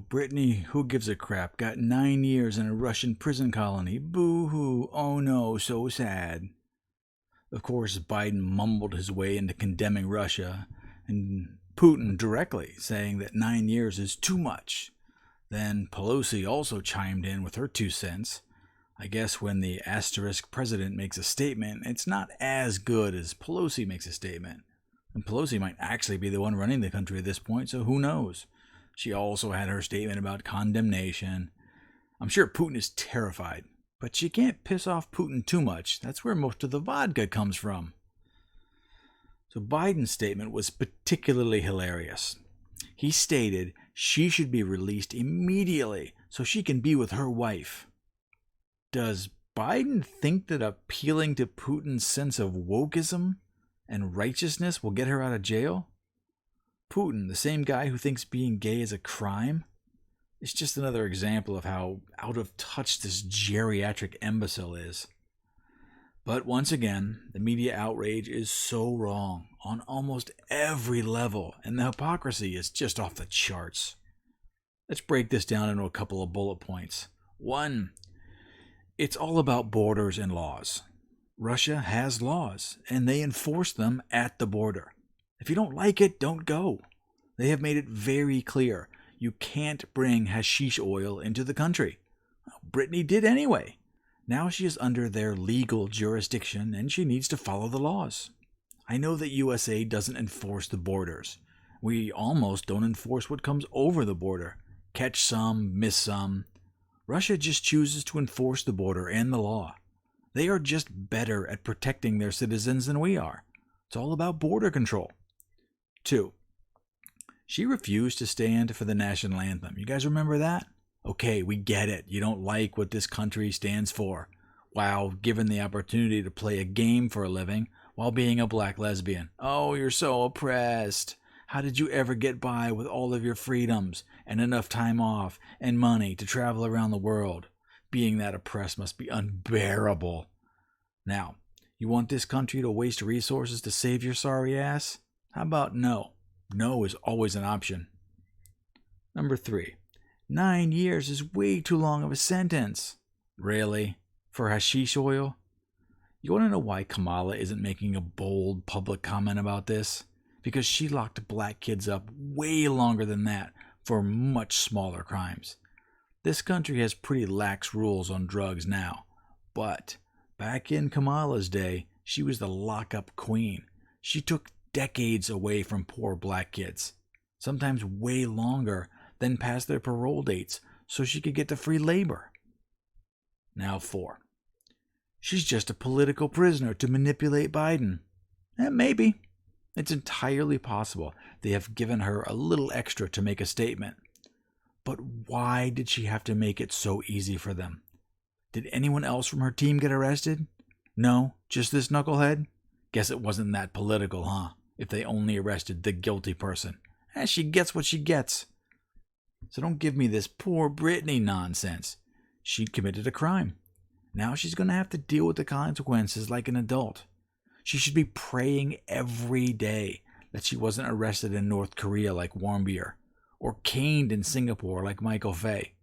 Brittney, who gives a crap, got 9 years in a Russian prison colony. Boo-hoo, oh no, so sad. Of course, Biden mumbled his way into condemning Russia, and Putin directly, saying that 9 years is too much. Then Pelosi also chimed in with her 2 cents. I guess when the asterisk president makes a statement, it's not as good as Pelosi makes a statement. And Pelosi might actually be the one running the country at this point, so who knows? She also had her statement about condemnation. I'm sure Putin is terrified, but she can't piss off Putin too much. That's where most of the vodka comes from. So Biden's statement was particularly hilarious. He stated she should be released immediately so she can be with her wife. Does Biden think that appealing to Putin's sense of wokeism and righteousness will get her out of jail? Putin, the same guy who thinks being gay is a crime? It's just another example of how out of touch this geriatric imbecile is. But once again, the media outrage is so wrong on almost every level, and the hypocrisy is just off the charts. Let's break this down into a couple of bullet points. 1, it's all about borders and laws. Russia has laws, and they enforce them at the border. If you don't like it, don't go. They have made it very clear. You can't bring hashish oil into the country. Brittney did anyway. Now she is under their legal jurisdiction, and she needs to follow the laws. I know that USA doesn't enforce the borders. We almost don't enforce what comes over the border. Catch some, miss some. Russia just chooses to enforce the border and the law. They are just better at protecting their citizens than we are. It's all about border control. 2, she refused to stand for the national anthem. You guys remember that? Okay, we get it. You don't like what this country stands for. Wow, given the opportunity to play a game for a living while being a black lesbian. Oh, you're so oppressed. How did you ever get by with all of your freedoms and enough time off and money to travel around the world? Being that oppressed must be unbearable. Now, you want this country to waste resources to save your sorry ass? How about no? No is always an option. Number 3, 9 years is way too long of a sentence. Really? For hashish oil? You want to know why Kamala isn't making a bold public comment about this? Because she locked black kids up way longer than that for much smaller crimes. This country has pretty lax rules on drugs now, but back in Kamala's day, she was the lockup queen. She took decades away from poor black kids, sometimes way longer than past their parole dates, so she could get to free labor. Now 4, she's just a political prisoner to manipulate Biden. Maybe. It's entirely possible they have given her a little extra to make a statement. But why did she have to make it so easy for them? Did anyone else from her team get arrested? No, just this knucklehead? Guess it wasn't that political, huh? If they only arrested the guilty person. She gets what she gets. So don't give me this poor Brittney nonsense. She committed a crime. Now she's going to have to deal with the consequences like an adult. She should be praying every day that she wasn't arrested in North Korea like Warmbier, or caned in Singapore like Michael Fay.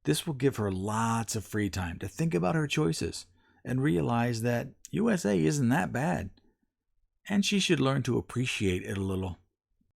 This will give her lots of free time to think about her choices and realize that USA isn't that bad. And she should learn to appreciate it a little.